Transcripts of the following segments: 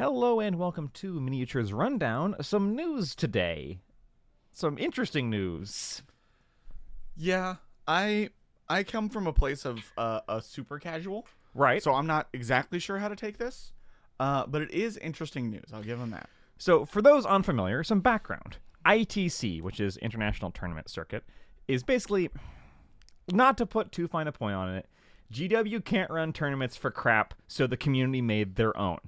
Hello and welcome to Miniatures Rundown. Some news today. Some interesting news. Yeah, I come from a place of a super casual, Right. so I'm not exactly sure how to take this, but it is interesting news. I'll give them that. So, for those unfamiliar, some background. ITC, which is International Tournament Circuit, is basically, not to put too fine a point on it, GW can't run tournaments for crap, so the community made their own.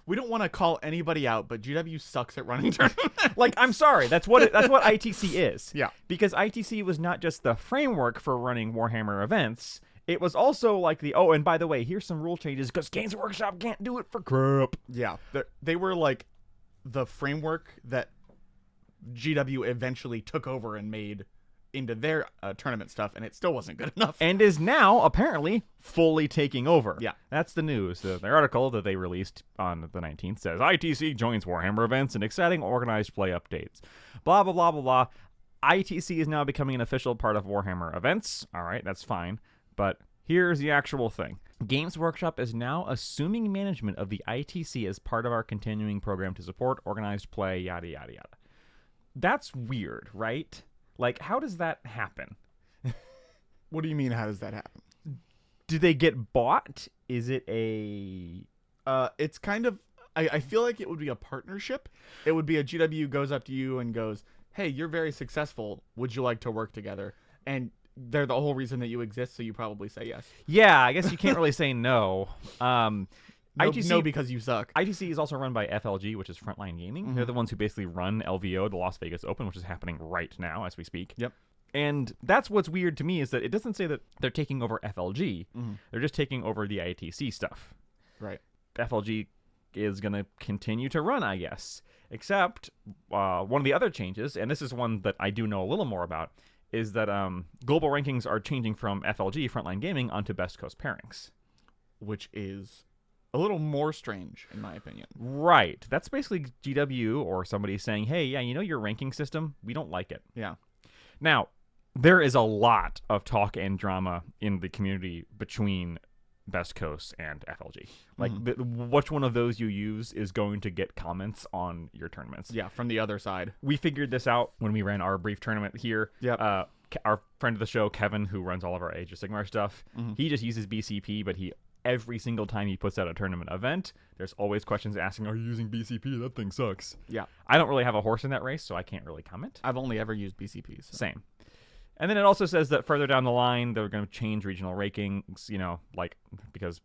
We don't want to call anybody out, but GW sucks at running tournaments. Like, I'm sorry, that's what ITC is. Yeah. Because ITC was not just the framework for running Warhammer events, it was also like and by the way, here's some rule changes because Games Workshop can't do it for crap. Yeah, they were like the framework that GW eventually took over and made into their tournament stuff, and it still wasn't good enough. And is now, apparently, fully taking over. Yeah. That's the news. The article that they released on the 19th says, ITC joins Warhammer events and exciting organized play updates. Blah, blah, blah, blah, blah. ITC is now becoming an official part of Warhammer events. All right, that's fine. But here's the actual thing. Games Workshop is now assuming management of the ITC as part of our continuing program to support organized play, yada, yada, yada. That's weird, right? Like, how does that happen? What do you mean, how does that happen? Do they get bought? Is it a... It's kind of... I feel like it would be a partnership. It would be a GW goes up to you and goes, hey, you're very successful. Would you like to work together? And they're the whole reason that you exist, so you probably say yes. Yeah, I guess you can't really say no. No, because you suck. ITC is also run by FLG, which is Frontline Gaming. Mm-hmm. They're the ones who basically run LVO, the Las Vegas Open, which is happening right now as we speak. Yep. And that's what's weird to me is that it doesn't say that they're taking over FLG. Mm-hmm. They're just taking over the ITC stuff. Right. FLG is going to continue to run, I guess. Except one of the other changes, and this is one that I do know a little more about, is that global rankings are changing from FLG, Frontline Gaming, onto Best Coast Pairings. Which is a little more strange, in my opinion. Right. That's basically GW or somebody saying, hey, yeah, you know your ranking system? We don't like it. Yeah. Now, there is a lot of talk and drama in the community between Best Coast and FLG. Like, which one of those you use is going to get comments on your tournaments. Yeah, from the other side. We figured this out when we ran our brief tournament here. Yep. Our friend of the show, Kevin, who runs all of our Age of Sigmar stuff, he just uses BCP, but every single time he puts out a tournament event, there's always questions asking, are you using BCP? That thing sucks. Yeah. I don't really have a horse in that race, so I can't really comment. I've only ever used BCPs. So. Same. And then it also says that further down the line, they're going to change regional rankings, because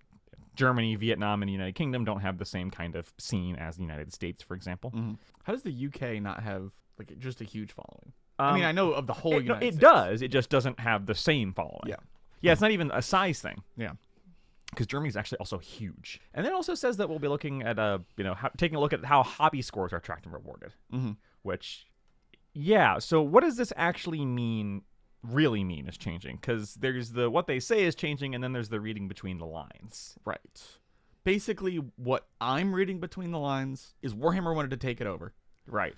Germany, Vietnam, and the United Kingdom don't have the same kind of scene as the United States, for example. Mm-hmm. How does the UK not have just a huge following? I mean, I know of the whole United States. It does. It just doesn't have the same following. Yeah. Yeah, it's not even a size thing. Yeah. Because Germany's actually also huge. And then it also says that we'll be looking at taking a look at how hobby scores are tracked and rewarded. Mm-hmm. Which, yeah. So what does this actually really mean is changing? Because there's what they say is changing, and then there's the reading between the lines. Right. Basically, what I'm reading between the lines is Warhammer wanted to take it over. Right.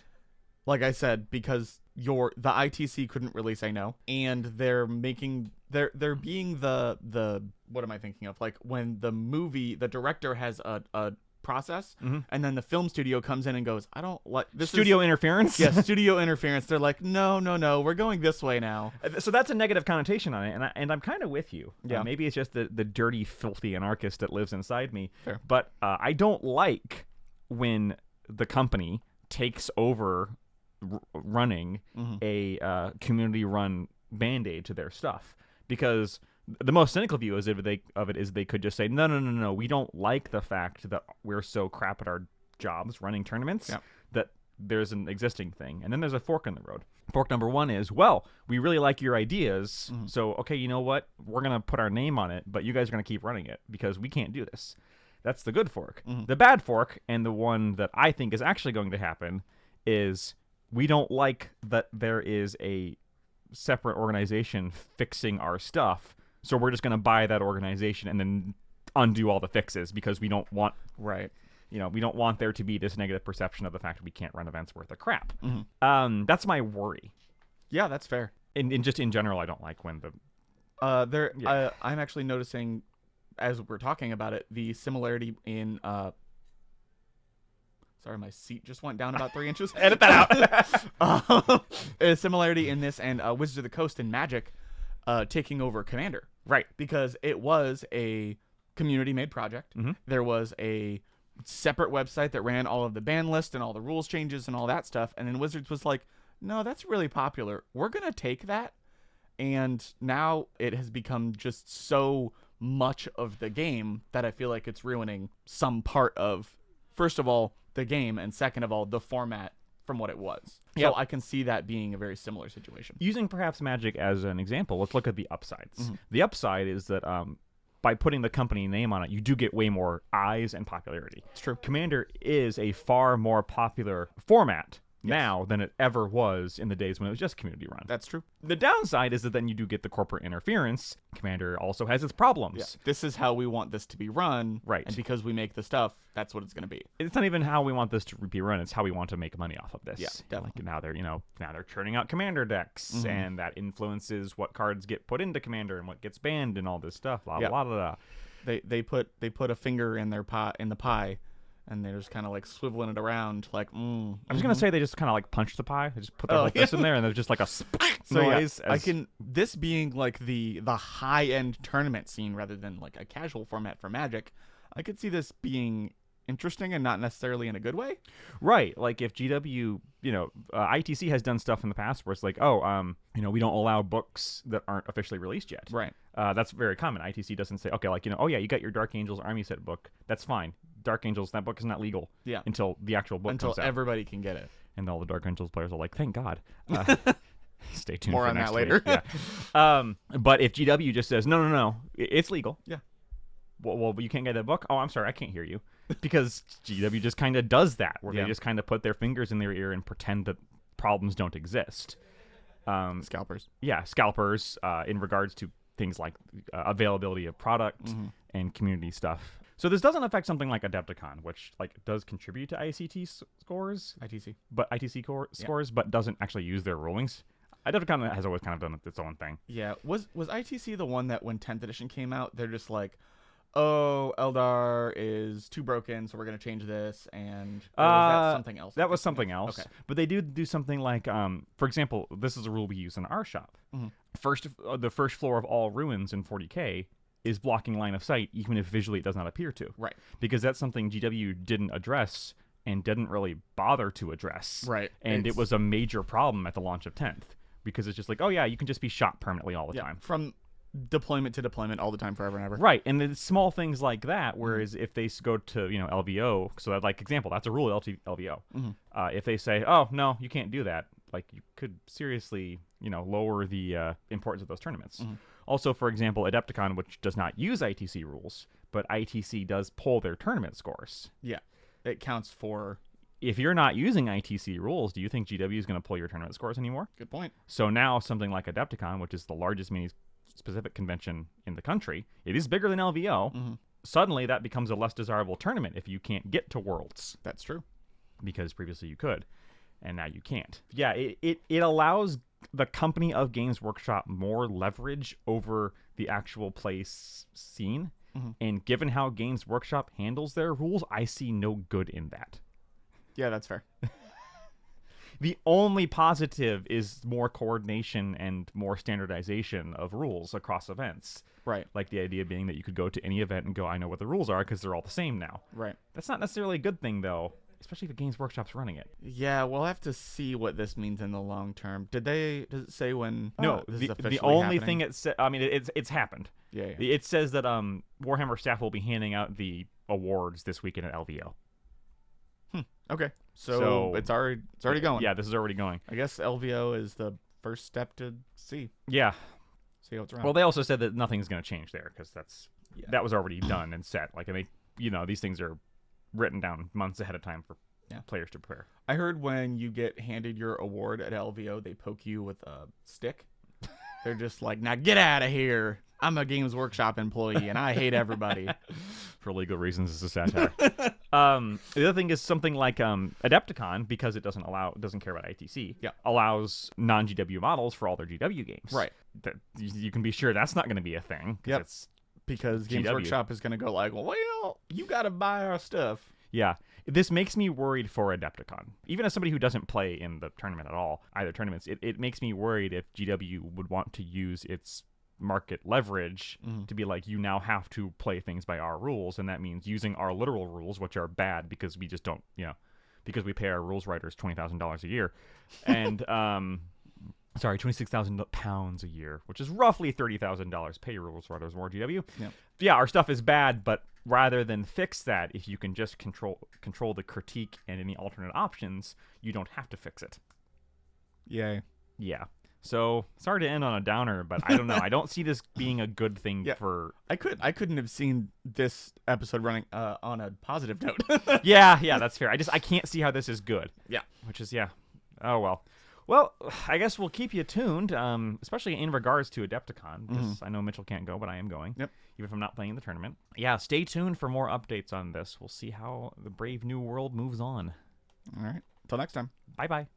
Like I said, because the ITC couldn't really say no, and they're being the what am I thinking of? Like when the director has a process, and then the film studio comes in and goes, I don't like this. Studio interference? Yeah, studio interference. They're like, no, we're going this way now. So that's a negative connotation on it, and I'm kind of with you. Yeah. Maybe it's just the dirty, filthy anarchist that lives inside me. Fair. But I don't like when the company takes over running a community-run Band-Aid to their stuff, because the most cynical view is they could just say no, we don't like the fact that we're so crap at our jobs running tournaments that there's an existing thing, and then there's a fork in the road. Fork number one is, well, we really like your ideas, so okay, you know what, we're gonna put our name on it, but you guys are gonna keep running it because we can't do this. That's the good fork. The bad fork, and the one that I think is actually going to happen, is we don't like that there is a separate organization fixing our stuff, so we're just going to buy that organization and then undo all the fixes because we don't want we don't want there to be this negative perception of the fact that we can't run events worth of crap. That's my worry. Yeah, that's fair. And just in general, I don't like when I'm actually noticing, as we're talking about it, the similarity in Sorry, my seat just went down about 3 inches. Edit that out. A similarity in this and Wizards of the Coast and Magic taking over Commander. Right. Because it was a community-made project. Mm-hmm. There was a separate website that ran all of the ban list and all the rules changes and all that stuff. And then Wizards was like, no, that's really popular. We're going to take that. And now it has become just so much of the game that I feel like it's ruining some part of, first of all, the game, and second of all, the format from what it was. Yep. So I can see that being a very similar situation. Using perhaps Magic as an example, let's look at the upsides. Mm-hmm. The upside is that by putting the company name on it, you do get way more eyes and popularity. It's true. Commander is a far more popular format now than it ever was in the days when it was just community run. That's true. The downside is that then you do get the corporate interference. Commander also has its problems. Yeah. This is how we want this to be run. Right. And because we make the stuff, that's what it's going to be. It's not even how we want this to be run. It's how we want to make money off of this. Yeah, definitely. Like now they're churning out Commander decks, and that influences what cards get put into Commander and what gets banned and all this stuff. Blah, blah, blah, blah. They put a finger in their pie, and they're just kind of like swiveling it around, like. I'm just gonna say they just kind of like punch the pie. They just put their fist in there, and there's just like a noise. Yeah, this being like the high end tournament scene rather than like a casual format for Magic. I could see this being interesting and not necessarily in a good way. Right. Like if GW, ITC has done stuff in the past where it's like, we don't allow books that aren't officially released yet. Right. That's very common. ITC doesn't say, okay, like, you got your Dark Angels Army Set book. That's fine. Dark Angels, that book is not legal. Yeah. Until the actual book comes out. Until everybody can get it. And all the Dark Angels players are like, thank God. Stay tuned More for on next that later. week. Yeah. But if GW just says, no, it's legal. Yeah. Well, you can't get that book? Oh, I'm sorry, I can't hear you. Because GW just kind of does that, where they just kind of put their fingers in their ear and pretend that problems don't exist. Scalpers. Yeah, scalpers in regards to things like availability of product and community stuff. So this doesn't affect something like Adepticon, which does contribute to ICT scores. ITC. But ITC scores, but doesn't actually use their rulings. Adepticon has always kind of done its own thing. Yeah. Was ITC the one that when 10th edition came out, they're just like, oh, Eldar is too broken, so we're going to change this, and was that something else? That was something else. Okay. But they do something like, for example, this is a rule we use in our shop. The first floor of all ruins in 40K is blocking line of sight, even if visually it does not appear to. Right. Because that's something GW didn't address and didn't really bother to address. Right. And it was a major problem at the launch of 10th, because it's just like, oh yeah, you can just be shot permanently all the time. From deployment to deployment all the time, forever and ever. Right. And then small things like that, whereas if they go to, LVO, so that, example, that's a rule LVO. If they say, oh, no, you can't do that, you could seriously, lower the importance of those tournaments. Also, for example, Adepticon, which does not use ITC rules, but ITC does pull their tournament scores. Yeah. It counts for... If you're not using ITC rules, do you think GW is going to pull your tournament scores anymore? Good point. So now something like Adepticon, which is the largest mini-specific convention in the country, it is bigger than LVO. Suddenly, that becomes a less desirable tournament if you can't get to Worlds. That's true. Because previously you could, and now you can't. Yeah, it allows the company of Games Workshop more leverage over the actual play scene. And given how Games Workshop handles their rules, I see no good in that. Yeah, that's fair. The only positive is more coordination and more standardization of rules across events. Right. Like the idea being that you could go to any event and go, I know what the rules are, because they're all the same now. Right. That's not necessarily a good thing, though, especially if Games Workshop's running it. Yeah, we'll have to see what this means in the long term. Does it say when? No, this is officially the only happening? thing it said, I mean, it's happened. Yeah. It says that Warhammer staff will be handing out the awards this weekend at LVO. Okay, so it's already going. Yeah, this is already going. I guess LVO is the first step to see Yeah. how it's around. Well, they also said that nothing's going to change there, because that was already done and set. These things are written down months ahead of time for players to prepare. I heard when you get handed your award at LVO, they poke you with a stick. They're just like, now get out of here. I'm a Games Workshop employee, and I hate everybody. For legal reasons, it's a satire. The other thing is something like Adepticon, because it doesn't care about ITC, allows non-GW models for all their GW games. Right. You can be sure that's not going to be a thing. Yep. Because Games GW. Workshop is going to go like, well, you got to buy our stuff. Yeah. This makes me worried for Adepticon. Even as somebody who doesn't play in the tournament at all, either tournaments, it makes me worried if GW would want to use its market leverage to be like, you now have to play things by our rules, and that means using our literal rules, which are bad because we just don't, because we pay our rules writers $20,000 a year. And, sorry, £26,000 a year, which is roughly $30,000. Pay your rules writers more, GW. Yep. Yeah, our stuff is bad, but rather than fix that, if you can just control the critique and any alternate options, you don't have to fix it. Yay. Yeah. So sorry to end on a downer, but I don't know. I don't see this being a good thing for. I couldn't have seen this episode running on a positive note. yeah, that's fair. I can't see how this is good. Yeah. Which is Oh well. Well, I guess we'll keep you tuned, especially in regards to Adepticon, because I know Mitchell can't go, but I am going. Yep. Even if I'm not playing the tournament. Yeah, stay tuned for more updates on this. We'll see how the brave new world moves on. All right. Until next time. Bye-bye.